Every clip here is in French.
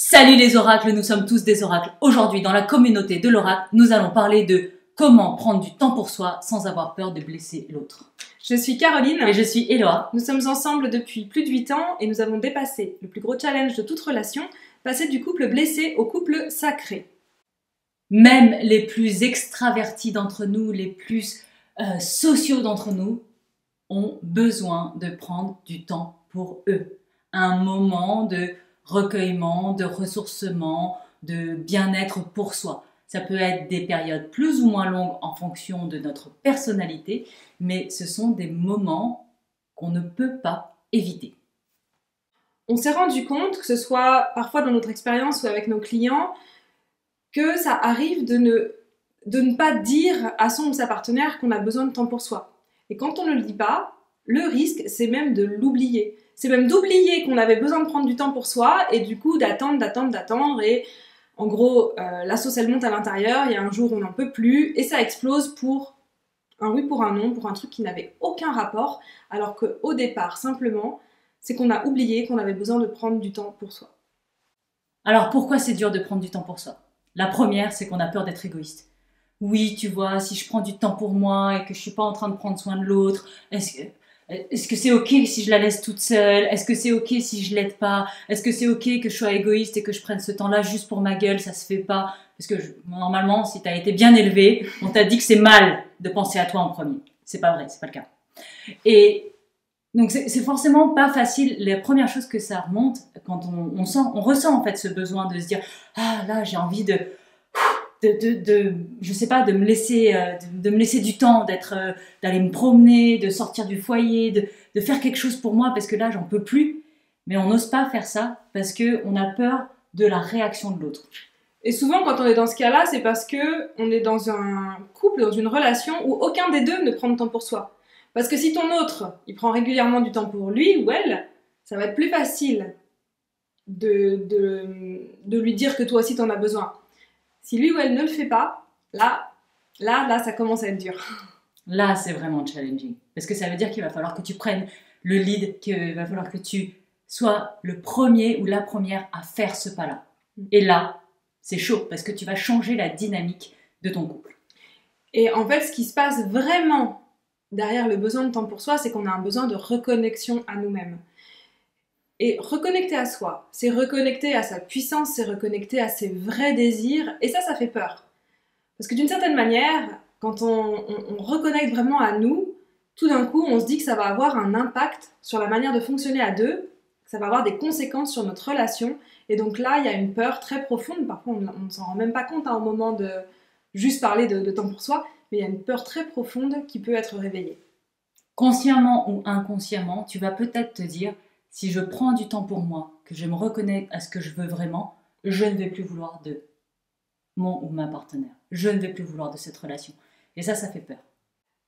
Salut les oracles, nous sommes tous des oracles. Aujourd'hui, dans la communauté de l'oracle, nous allons parler de comment prendre du temps pour soi sans avoir peur de blesser l'autre. Je suis Caroline. Et je suis Eloa. Nous sommes ensemble depuis plus de 8 ans et nous avons dépassé le plus gros challenge de toute relation, passer du couple blessé au couple sacré. Même les plus extravertis d'entre nous, les plus sociaux d'entre nous, ont besoin de prendre du temps pour eux. Un moment de recueillement, de ressourcement, de bien-être pour soi. Ça peut être des périodes plus ou moins longues en fonction de notre personnalité, mais ce sont des moments qu'on ne peut pas éviter. On s'est rendu compte, que ce soit parfois dans notre expérience ou avec nos clients, que ça arrive de ne pas dire à son ou sa partenaire qu'on a besoin de temps pour soi. Et quand on ne le dit pas, le risque, c'est même de l'oublier. C'est même d'oublier qu'on avait besoin de prendre du temps pour soi et du coup d'attendre et en gros, la sauce elle monte à l'intérieur, il y a un jour on n'en peut plus et ça explose pour un oui, pour un non, pour un truc qui n'avait aucun rapport alors qu'au départ, simplement, c'est qu'on a oublié qu'on avait besoin de prendre du temps pour soi. Alors pourquoi c'est dur de prendre du temps pour soi? La première, c'est qu'on a peur d'être égoïste. Oui, tu vois, si je prends du temps pour moi et que je suis pas en train de prendre soin de l'autre, est-ce que c'est ok si je la laisse toute seule? Est-ce que c'est ok si je l'aide pas? Est-ce que c'est ok que je sois égoïste et que je prenne ce temps-là juste pour ma gueule? Ça se fait pas. Parce que normalement, si t'as été bien élevé, on t'a dit que c'est mal de penser à toi en premier. C'est pas vrai, c'est pas le cas. Et donc c'est forcément pas facile. Les premières choses que ça remonte, quand on ressent en fait ce besoin de se dire ah là j'ai envie je sais pas, de me laisser du temps, d'aller me promener, de sortir du foyer, de faire quelque chose pour moi parce que là j'en peux plus. Mais on n'ose pas faire ça parce que on a peur de la réaction de l'autre. Et souvent, quand on est dans ce cas-là, c'est parce que on est dans un couple, dans une relation où aucun des deux ne prend de temps pour soi. Parce que si ton autre, il prend régulièrement du temps pour lui ou elle, ça va être plus facile de lui dire que toi aussi t'en as besoin. Si lui ou elle ne le fait pas, là, ça commence à être dur. Là, c'est vraiment challenging. Parce que ça veut dire qu'il va falloir que tu prennes le lead, qu'il va falloir que tu sois le premier ou la première à faire ce pas-là. Et là, c'est chaud parce que tu vas changer la dynamique de ton couple. Et en fait, ce qui se passe vraiment derrière le besoin de temps pour soi, c'est qu'on a un besoin de reconnexion à nous-mêmes. Et reconnecter à soi, c'est reconnecter à sa puissance, c'est reconnecter à ses vrais désirs, et ça fait peur. Parce que d'une certaine manière, quand on reconnecte vraiment à nous, tout d'un coup, on se dit que ça va avoir un impact sur la manière de fonctionner à deux, que ça va avoir des conséquences sur notre relation, et donc là, il y a une peur très profonde, parfois on ne s'en rend même pas compte au moment de juste parler de temps pour soi, mais il y a une peur très profonde qui peut être réveillée. Consciemment ou inconsciemment, tu vas peut-être te dire si je prends du temps pour moi, que je me reconnais à ce que je veux vraiment, je ne vais plus vouloir de mon ou ma partenaire. Je ne vais plus vouloir de cette relation. Et ça fait peur.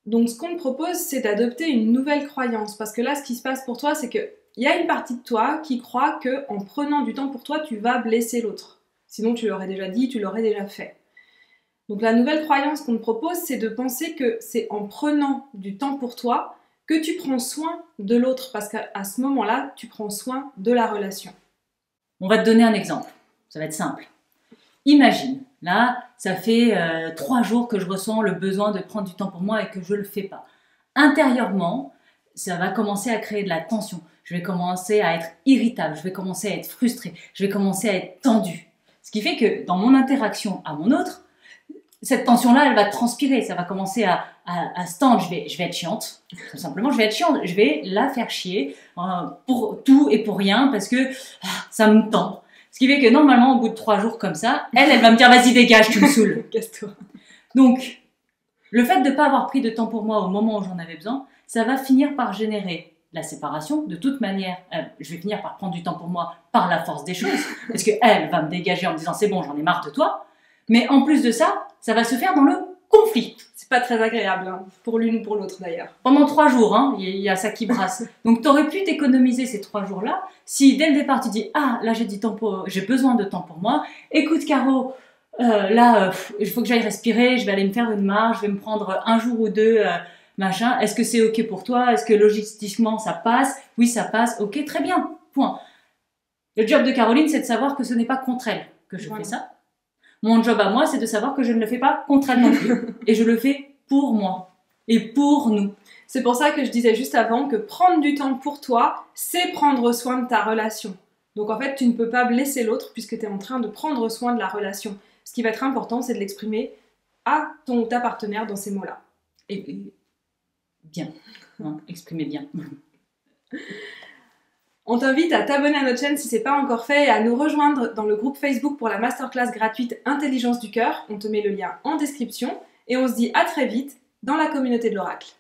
Donc ce qu'on te propose, c'est d'adopter une nouvelle croyance. Parce que là, ce qui se passe pour toi, c'est qu'il y a une partie de toi qui croit qu'en prenant du temps pour toi, tu vas blesser l'autre. Sinon, tu l'aurais déjà dit, tu l'aurais déjà fait. Donc la nouvelle croyance qu'on te propose, c'est de penser que c'est en prenant du temps pour toi que tu prends soin de l'autre, parce qu'à ce moment-là, tu prends soin de la relation. On va te donner un exemple, ça va être simple. Imagine, là, ça fait 3 jours que je ressens le besoin de prendre du temps pour moi et que je ne le fais pas. Intérieurement, ça va commencer à créer de la tension. Je vais commencer à être irritable, je vais commencer à être frustrée, je vais commencer à être tendue. Ce qui fait que dans mon interaction à mon autre, cette tension-là, elle va transpirer, ça va commencer à se tendre. Je vais être chiante, tout simplement, je vais être chiante, je vais la faire chier pour tout et pour rien parce que ça me tend. Ce qui fait que normalement, au bout de 3 jours comme ça, elle va me dire vas-y dégage, tu me saoules. Casse-toi. Donc, le fait de ne pas avoir pris de temps pour moi au moment où j'en avais besoin, ça va finir par générer la séparation. De toute manière, je vais finir par prendre du temps pour moi par la force des choses parce qu'elle va me dégager en me disant c'est bon, j'en ai marre de toi. Mais en plus de ça, ça va se faire dans le conflit. C'est pas très agréable, hein, pour l'une ou pour l'autre d'ailleurs. Pendant 3 jours, hein, il y a ça qui brasse. Donc t'aurais pu t'économiser ces 3 jours-là si dès le départ tu dis ah là j'ai besoin de temps pour moi. Écoute Caro, il faut que j'aille respirer, je vais aller me faire une marche, je vais me prendre 1 jour ou 2 machin. Est-ce que c'est ok pour toi? Est-ce que logistiquement ça passe? Oui ça passe. Ok très bien. Point. Le job de Caroline, c'est de savoir que ce n'est pas contre elle que je fais ça. Mon job à moi, c'est de savoir que je ne le fais pas contre elle non plus. Et je le fais pour moi et pour nous. C'est pour ça que je disais juste avant que prendre du temps pour toi, c'est prendre soin de ta relation. Donc en fait, tu ne peux pas blesser l'autre puisque tu es en train de prendre soin de la relation. Ce qui va être important, c'est de l'exprimer à ton ou ta partenaire dans ces mots-là. Et bien, hein, exprimez bien. On t'invite à t'abonner à notre chaîne si ce n'est pas encore fait et à nous rejoindre dans le groupe Facebook pour la masterclass gratuite Intelligence du cœur. On te met le lien en description et on se dit à très vite dans la communauté de l'Oracle.